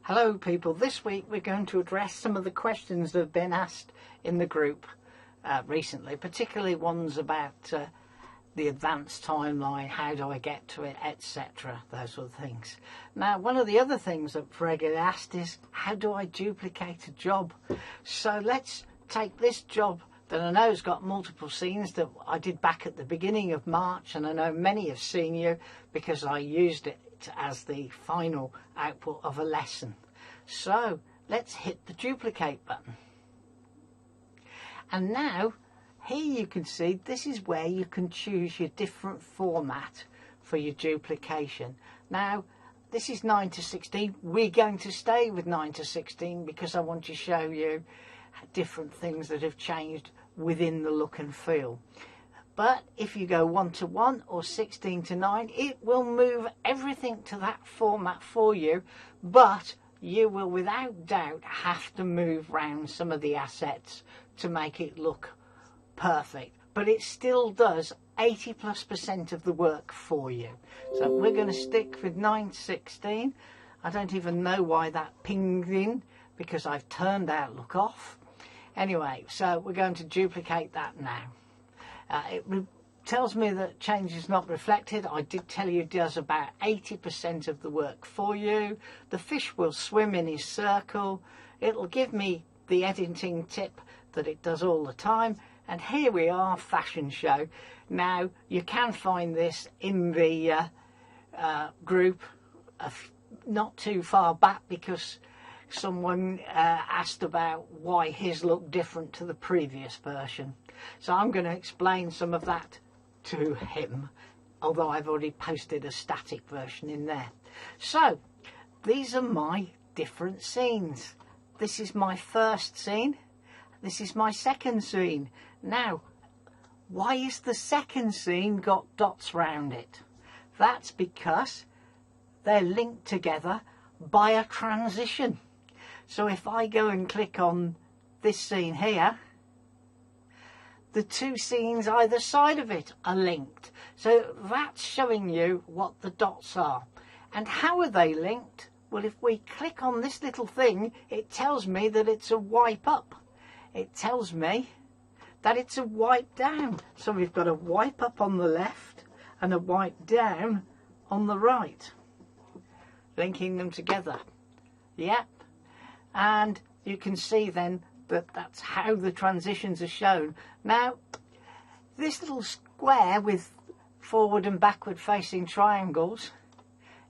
Hello people, this week we're going to address some of the questions that have been asked in the group recently, particularly ones about the advanced timeline, how do I get to it, etc., those sort of things. Now, one of the other things that regularly asked is, how do I duplicate a job? So let's take this job that I know has got multiple scenes that I did back at the beginning of March, and I know many have seen you because I used it as the final output of a lesson. So let's hit the duplicate button. And now here you can see this is where you can choose your different format for your duplication. Now this is 9:16. We're going to stay with 9:16 because I want to show you different things that have changed within the look and feel. But if you go 1:1 or 16:9, it will move everything to that format for you, but you will without doubt have to move around some of the assets to make it look perfect. But it still does 80+% of the work for you. So we're going to stick with 9:16. I don't even know why that pinged in because I've turned Outlook off. Anyway, so we're going to duplicate that now. It tells me that change is not reflected. I did tell you it does about 80% of the work for you. The fish will swim in his circle. It'll give me the editing tip that it does all the time. And here we are, fashion show. Now you can find this in the group not too far back because someone asked about why his looked different to the previous version. So I'm going to explain some of that to him, although I've already posted a static version in there. So these are my different scenes. This is my first scene. This is my second scene. Now, why is the second scene got dots round it? That's because they're linked together by a transition. So if I go and click on this scene here, the two scenes either side of it are linked. So that's showing you what the dots are. And how are they linked? Well, if we click on this little thing, it tells me that it's a wipe up. It tells me that it's a wipe down. So we've got a wipe up on the left and a wipe down on the right, linking them together. Yep. And you can see then that that's how the transitions are shown. Now, this little square with forward and backward facing triangles,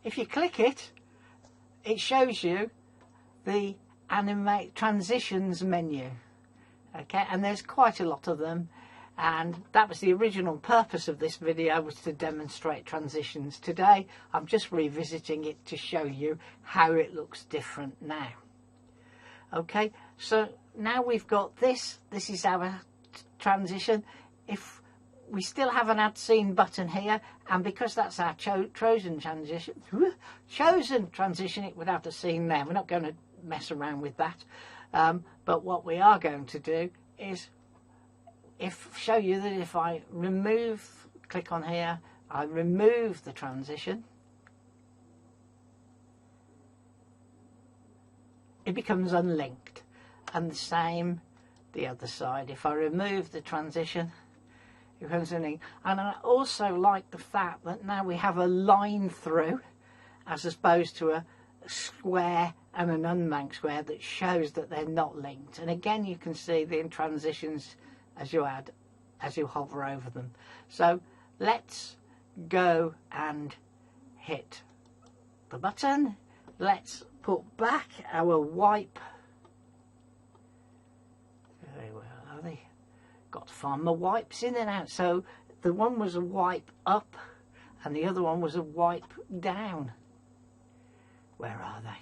if you click it, it shows you the animate transitions menu. Okay, and there's quite a lot of them, and that was the original purpose of this video, was to demonstrate transitions. Today I'm just revisiting it to show you how it looks different now. Okay, so now we've got this is our transition. If we still have an add scene button here, and because that's our chosen transition, it would have a scene there. We're not going to mess around with that. But what we are going to do is show you that if I click on here, I remove the transition, it becomes unlinked. And the same the other side. If I remove the transition, it becomes unlinked. And I also like the fact that now we have a line through as opposed to a square and an unbanked square that shows that they're not linked. And again, you can see the transitions as you hover over them. So let's go and hit the button. Let's put back our wipe. Where are they? Got to find my wipes in and out. So the one was a wipe up and the other one was a wipe down. Where are they?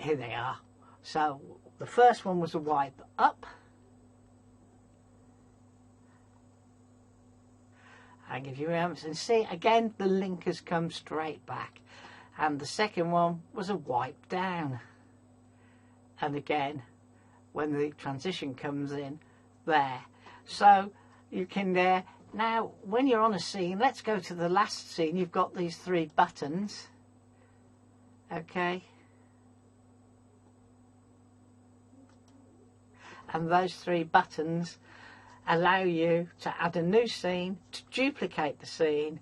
Here they are. So the first one was a wipe up. I give you remembrance, and see again the link has come straight back. And the second one was a wipe down. And again, when the transition comes in there. So you can now when you're on a scene, let's go to the last scene. You've got these three buttons. Okay, and those 3 buttons allow you to add a new scene, to duplicate the scene,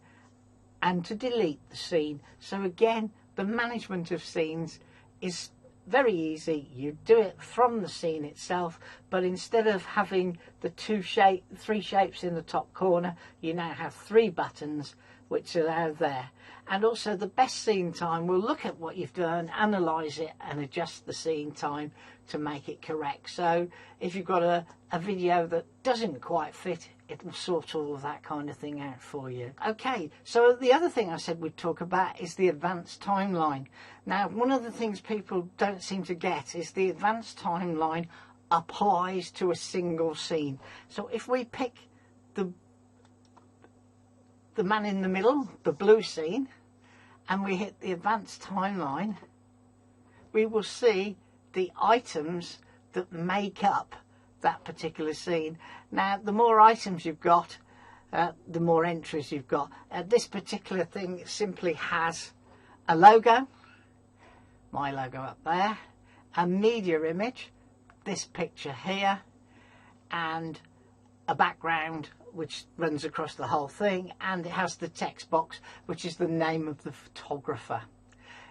and to delete the scene. So again, the management of scenes is very easy. You do it from the scene itself, but instead of having the 3 shapes in the top corner, you now have 3 buttons which are now there. And also the best scene time will look at what you've done, analyse it and adjust the scene time to make it correct. So if you've got a video that doesn't quite fit, it will sort all of that kind of thing out for you. Okay, so the other thing I said we'd talk about is the advanced timeline. Now, one of the things people don't seem to get is the advanced timeline applies to a single scene. So if we pick the man in the middle, the blue scene, and we hit the advanced timeline, we will see the items that make up that particular scene. Now, the more items you've got, the more entries you've got. This particular thing simply has a logo, my logo up there, a media image, this picture here, and a background which runs across the whole thing, and it has the text box which is the name of the photographer.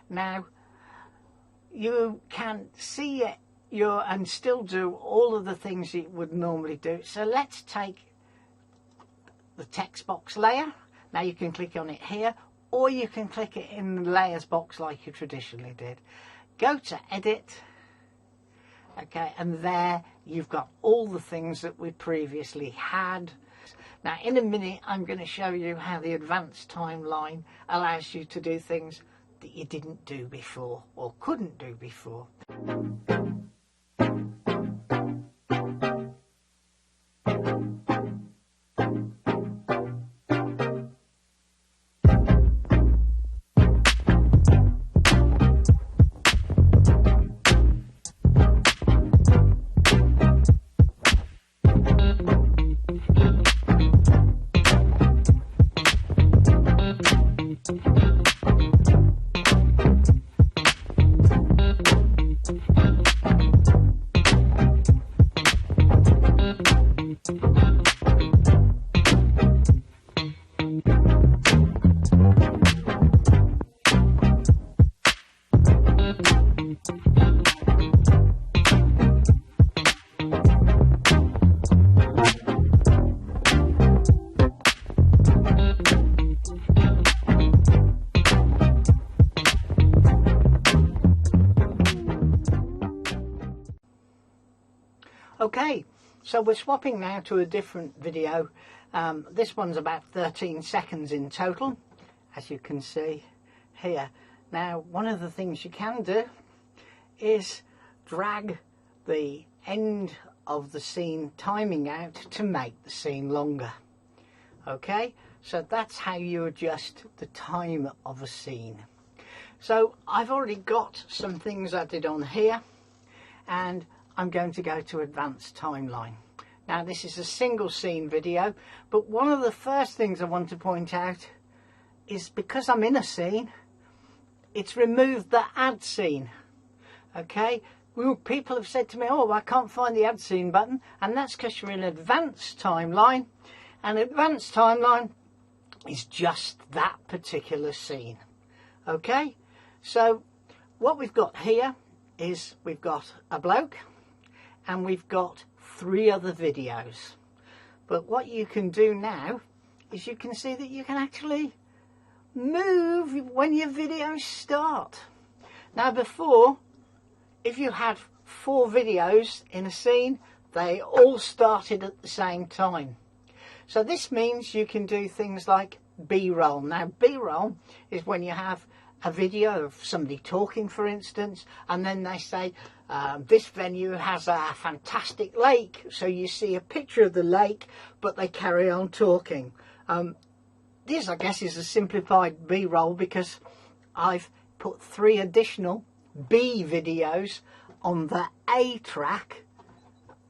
Now, you can see it and still do all of the things you would normally do. So let's take the text box layer. Now you can click on it here, or you can click it in the layers box like you traditionally did. Go to edit. Okay, and there you've got all the things that we previously had. Now in a minute I'm going to show you how the advanced timeline allows you to do things that you didn't do before or couldn't do before. Okay, so we're swapping now to a different video. This one's about 13 seconds in total, as you can see here. Now, one of the things you can do is drag the end of the scene timing out to make the scene longer. Okay, so that's how you adjust the time of a scene. So I've already got some things added on here, and I'm going to go to advanced timeline. Now this is a single scene video, but one of the first things I want to point out is because I'm in a scene, it's removed the add scene. Okay, well, people have said to me, oh, I can't find the add scene button, and that's because you're in advanced timeline, and advanced timeline is just that particular scene. Okay, so what we've got here is we've got a bloke and we've got 3 other videos. But what you can do now is you can see that you can actually move when your videos start. Now before, if you had 4 videos in a scene, they all started at the same time. So this means you can do things like B-roll. Now B-roll is when you have a video of somebody talking, for instance, and then they say this venue has a fantastic lake, so you see a picture of the lake but they carry on talking. This, I guess, is a simplified B-roll because I've put 3 additional B videos on the A track,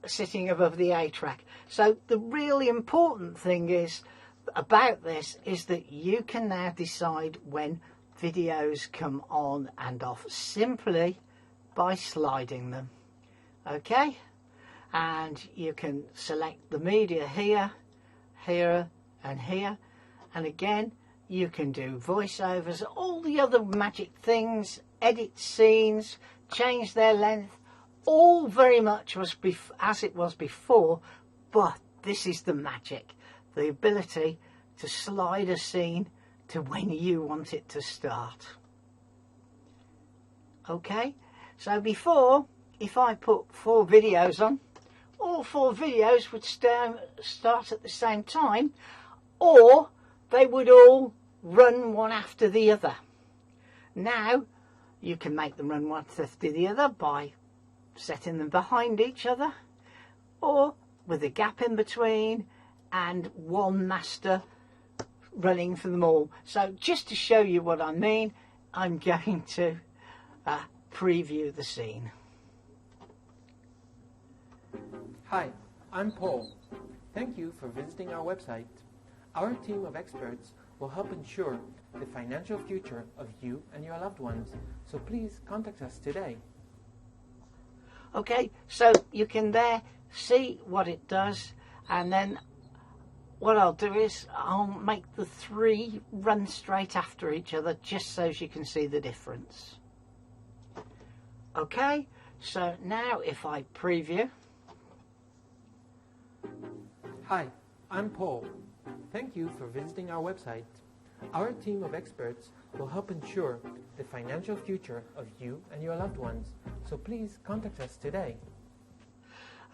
sitting above the A track. So the really important thing is about this is that you can now decide when videos come on and off simply by sliding them. Okay, and you can select the media here, here and here, and again you can do voiceovers, all the other magic things, edit scenes, change their length, all very much as it was before, but this is the magic, the ability to slide a scene to when you want it to start. Okay, so before, if I put 4 videos on, all 4 videos would start at the same time, or they would all run one after the other. Now you can make them run one after the other by setting them behind each other, or with a gap in between and one master running for them all. So just to show you what I mean, I'm going to preview the scene. Hi, I'm Paul. Thank you for visiting our website. Our team of experts will help ensure the financial future of you and your loved ones, so please contact us today. Okay, so you can there see what it does, and then what I'll do is I'll make the 3 run straight after each other just so you can see the difference. Okay, so now if I preview. Hi, I'm Paul. Thank you for visiting our website. Our team of experts will help ensure the financial future of you and your loved ones, so please contact us today.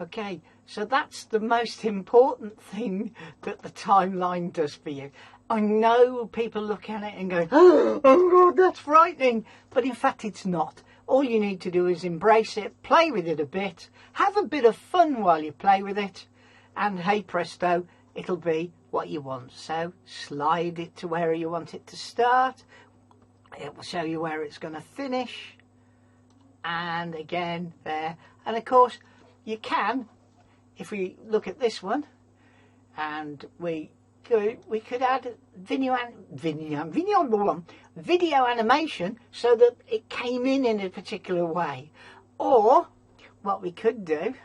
Okay, so that's the most important thing that the timeline does for you. I know people look at it and go, oh God, that's frightening, but in fact it's not. All you need to do is embrace it, play with it a bit, have a bit of fun while you play with it, and hey presto, it'll be what you want. So slide it to where you want it to start, it will show you where it's going to finish, and again there. And of course you can, if we look at this one, and we could add video animation so that it came in a particular way. Or what we could do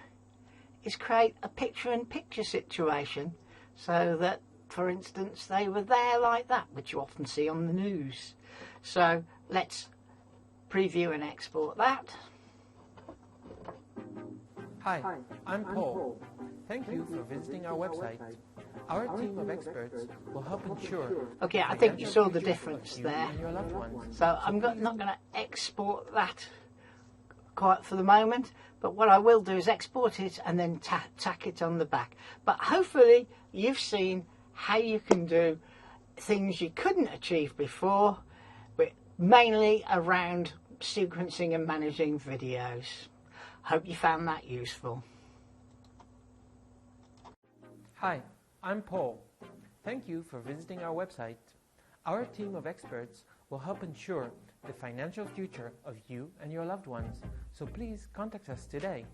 is create a picture-in-picture situation, so that, for instance, they were there like that, which you often see on the news. So let's preview and export that. Hi, I'm Paul. Thank you for visiting our website. Our team of experts will help ensure... Okay, I think you saw the difference there. So I'm not going to export that quite for the moment, but what I will do is export it and then tack it on the back. But hopefully you've seen how you can do things you couldn't achieve before, but mainly around sequencing and managing videos. Hope you found that useful. Hi, I'm Paul. Thank you for visiting our website. Our team of experts will help ensure the financial future of you and your loved ones, so please contact us today.